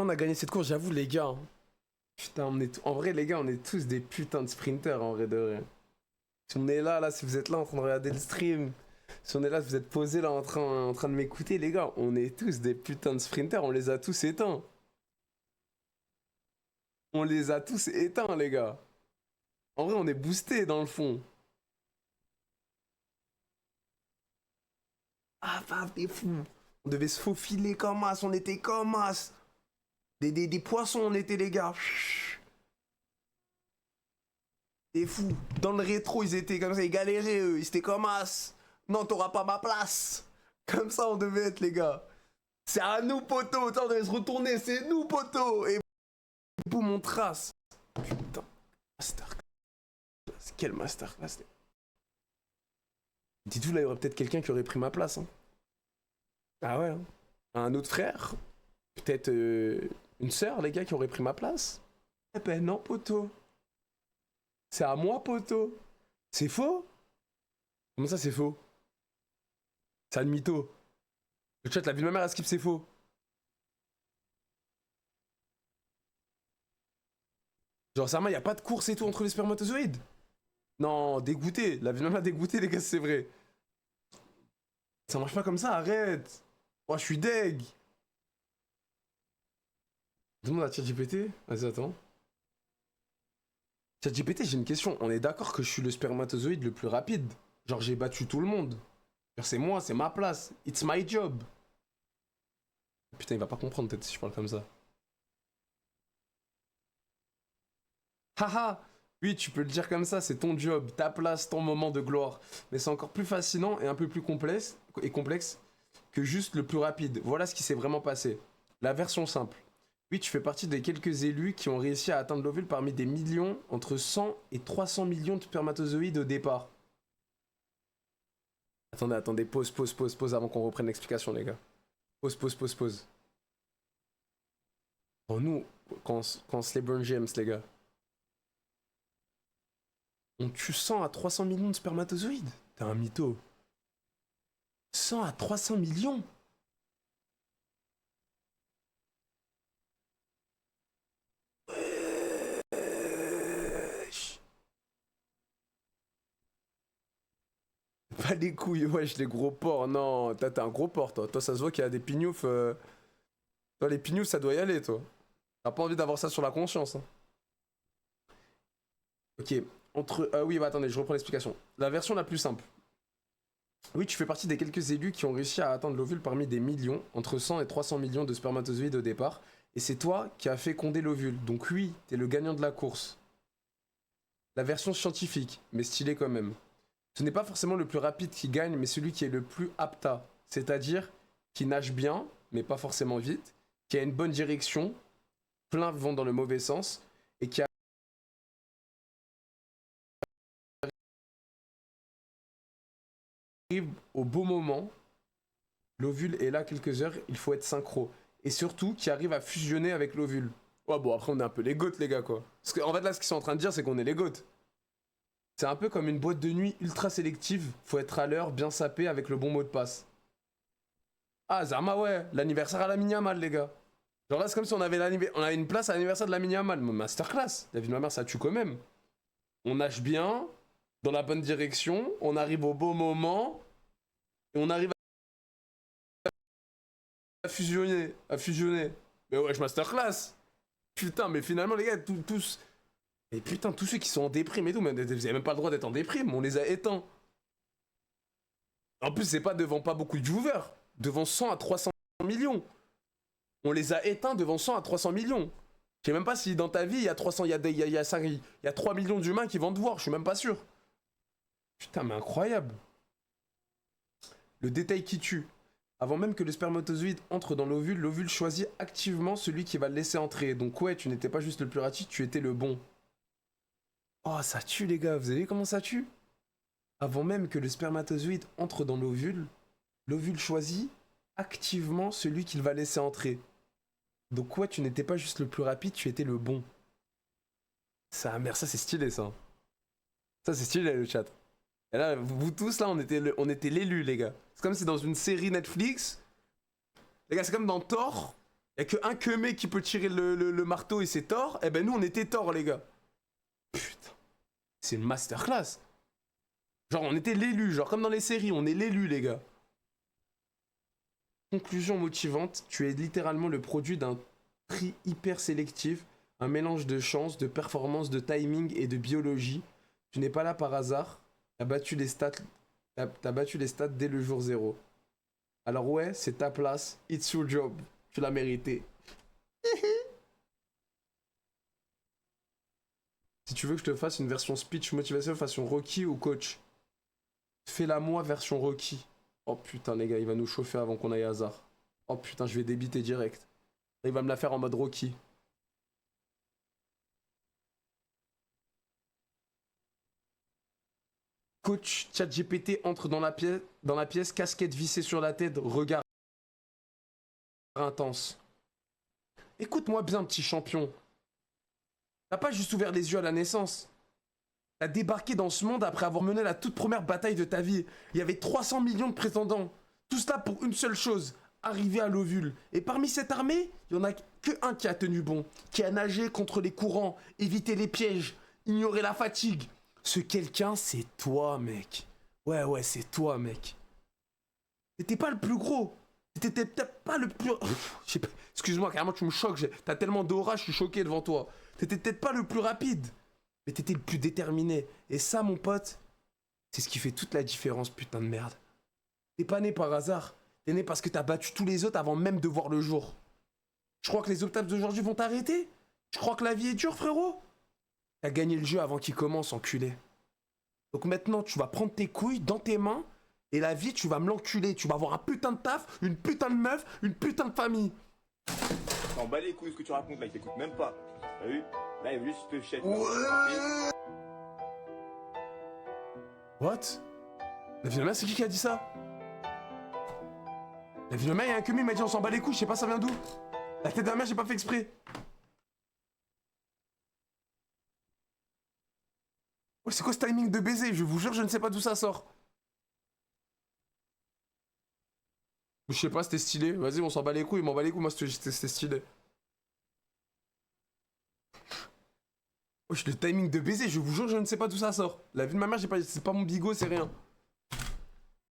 on a gagné cette course, j'avoue, les gars. Hein. Putain, en vrai, les gars, on est tous des putains de sprinters, en vrai de vrai. Si on est là, si vous êtes là en train de regarder le stream, si on est là, si vous êtes posé là en train de m'écouter, les gars, on est tous des putains de sprinters, on les a tous éteints. On les a tous éteints, les gars. En vrai, on est boosté dans le fond. Ah, bah, t'es fou. On devait se faufiler comme as, on était comme as. Des poissons, on était, les gars. T'es fou. Dans le rétro, ils étaient comme ça, ils galéraient, eux. Ils étaient comme as. Non, t'auras pas ma place. Comme ça, on devait être, les gars. C'est à nous, poteau. On devait se retourner, c'est nous, poteau. Et boum, on trace. Putain. Masterclass. Quelle masterclass. Dites-vous, là, il y aurait peut-être quelqu'un qui aurait pris ma place. Hein. Ah ouais. Hein. Un autre frère. Peut-être une sœur, les gars, qui aurait pris ma place. Eh ben non, poteau. C'est à moi, poteau. C'est faux? Comment ça, c'est faux? C'est un mytho. Le chat, la vie de ma mère, elle skip, c'est faux. Genre, sérieusement, y a pas de course et tout entre les spermatozoïdes? Non, dégoûté. La vie de ma mère, dégoûté, les gars, c'est vrai. Ça marche pas comme ça, arrête. Oh, je suis deg. Demande à ChatGPT. Vas-y, attends. ChatGPT, j'ai une question. On est d'accord que je suis le spermatozoïde le plus rapide? Genre, j'ai battu tout le monde. Genre, c'est moi, c'est ma place. It's my job. Putain, il va pas comprendre peut-être si je parle comme ça. Haha. Oui, tu peux le dire comme ça, c'est ton job, ta place, ton moment de gloire. Mais c'est encore plus fascinant et un peu plus complexe que juste le plus rapide. Voilà ce qui s'est vraiment passé. La version simple. Oui, tu fais partie des quelques élus qui ont réussi à atteindre l'ovule parmi des millions, entre 100 et 300 millions de spermatozoïdes au départ. Attendez, pause avant qu'on reprenne l'explication, les gars. Pause. Pour nous, quand LeBron James, les gars, on tue 100 à 300 millions de spermatozoïdes. T'es un mytho. 100 à 300 millions. Pas les couilles, wesh, les gros porcs. Non, t'as un gros porc, toi. Toi, ça se voit qu'il y a des pignoufs. Toi, les pignoufs, ça doit y aller, toi. T'as pas envie d'avoir ça sur la conscience. Hein. Ok, oui, bah attendez, je reprends l'explication. La version la plus simple. Oui, tu fais partie des quelques élus qui ont réussi à atteindre l'ovule parmi des millions, entre 100 et 300 millions de spermatozoïdes au départ. Et c'est toi qui as fécondé l'ovule. Donc oui, t'es le gagnant de la course. La version scientifique, mais stylée quand même. Ce n'est pas forcément le plus rapide qui gagne, mais celui qui est le plus apta. C'est-à-dire qui nage bien, mais pas forcément vite, qui a une bonne direction, plein vont dans le mauvais sens, et qui arrive au beau moment. L'ovule est là quelques heures, il faut être synchro. Et surtout, qui arrive à fusionner avec l'ovule. Ouais, bon, après, on est un peu les goats, les gars, quoi. Parce qu'en fait, là, ce qu'ils sont en train de dire, c'est qu'on est les goats. C'est un peu comme une boîte de nuit ultra sélective. Faut être à l'heure, bien sapé, avec le bon mot de passe. Ah, Zama, ouais, l'anniversaire à la Miniamal, les gars. Genre là, c'est comme si on avait une place à l'anniversaire de la Miniamal. Masterclass. La vie de ma mère, ça tue quand même. On nage bien, dans la bonne direction, on arrive au beau moment, et on arrive à fusionner. Mais ouais, je masterclass. Putain, mais finalement, les gars, tous. Mais putain, tous ceux qui sont en déprime et tout, mais vous avez même pas le droit d'être en déprime, on les a éteints. En plus, c'est pas devant pas beaucoup de viewers, devant 100 à 300 millions. On les a éteints devant 100 à 300 millions. Je sais même pas si dans ta vie, il y a 300, il y a 3 millions d'humains qui vont te voir, je suis même pas sûr. Putain, mais incroyable. Le détail qui tue. Avant même que le spermatozoïde entre dans l'ovule, l'ovule choisit activement celui qui va le laisser entrer. Donc ouais, tu n'étais pas juste le plus rapide, tu étais le bon. Oh, ça tue les gars, vous avez vu comment ça tue? Avant même que le spermatozoïde entre dans l'ovule, l'ovule choisit activement celui qu'il va laisser entrer. Donc ouais, tu n'étais pas juste le plus rapide, tu étais le bon. Ça, merde, ça c'est stylé ça. Ça c'est stylé le chat. Et là, vous tous là, on était l'élu les gars. C'est comme si dans une série Netflix, les gars, c'est comme dans Thor, Y'a que un Kemé qui peut tirer le marteau et c'est Thor. Eh ben nous on était Thor les gars. Putain. C'est une masterclass. Genre on était l'élu, genre comme dans les séries, on est l'élu les gars. Conclusion motivante, tu es littéralement le produit d'un tri hyper sélectif, un mélange de chance, de performance, de timing et de biologie. Tu n'es pas là par hasard. T'as battu les stats. T'as battu les stats dès le jour 0. Alors ouais, c'est ta place. It's your job. Tu l'as mérité. Si tu veux que je te fasse une version speech motivation façon Rocky ou coach, fais-la moi version Rocky. Oh putain les gars, il va nous chauffer avant qu'on aille à hasard. Oh putain, je vais débiter direct. Il va me la faire en mode Rocky. Coach ChatGPT entre dans la pièce, casquette vissée sur la tête, regard intense. Écoute-moi bien, petit champion. T'as pas juste ouvert les yeux à la naissance. T'as débarqué dans ce monde après avoir mené la toute première bataille de ta vie. Il y avait 300 millions de prétendants. Tout cela pour une seule chose, arriver à l'ovule. Et parmi cette armée, il y en a que un qui a tenu bon, qui a nagé contre les courants, évité les pièges, ignoré la fatigue. Ce quelqu'un, c'est toi, mec. Ouais, c'est toi, mec. T'étais pas le plus gros. T'étais peut-être pas le plus... Excuse-moi, carrément, tu me choques. T'as tellement d'aura, je suis choqué devant toi. T'étais peut-être pas le plus rapide, mais t'étais le plus déterminé. Et ça, mon pote, c'est ce qui fait toute la différence, putain de merde. T'es pas né par hasard. T'es né parce que t'as battu tous les autres avant même de voir le jour. Je crois que les obstacles d'aujourd'hui vont t'arrêter. Je crois que la vie est dure, frérot. T'as gagné le jeu avant qu'il commence, enculé. Donc maintenant, tu vas prendre tes couilles dans tes mains, et la vie, tu vas me l'enculer. Tu vas avoir un putain de taf, une putain de meuf, une putain de famille. T'en bats les couilles ce que tu racontes là, il t'écoute même pas. T'as vu? Là, il veut juste te chète. What? La vie de ma mère, c'est qui a dit ça? La vie de ma mère, il y a un Kemi, il m'a dit on s'en bat les couilles, je sais pas ça vient d'où. La tête de ma mère, j'ai pas fait exprès. Ouais, c'est quoi ce timing de baiser? Je vous jure, je ne sais pas d'où ça sort. Je sais pas, c'était stylé. Vas-y, on s'en bat les couilles, m'en bat les couilles, moi c'était stylé. Wesh, le timing de baiser, je vous jure, je ne sais pas d'où ça sort. La vie de ma mère, c'est pas mon bigot, c'est rien.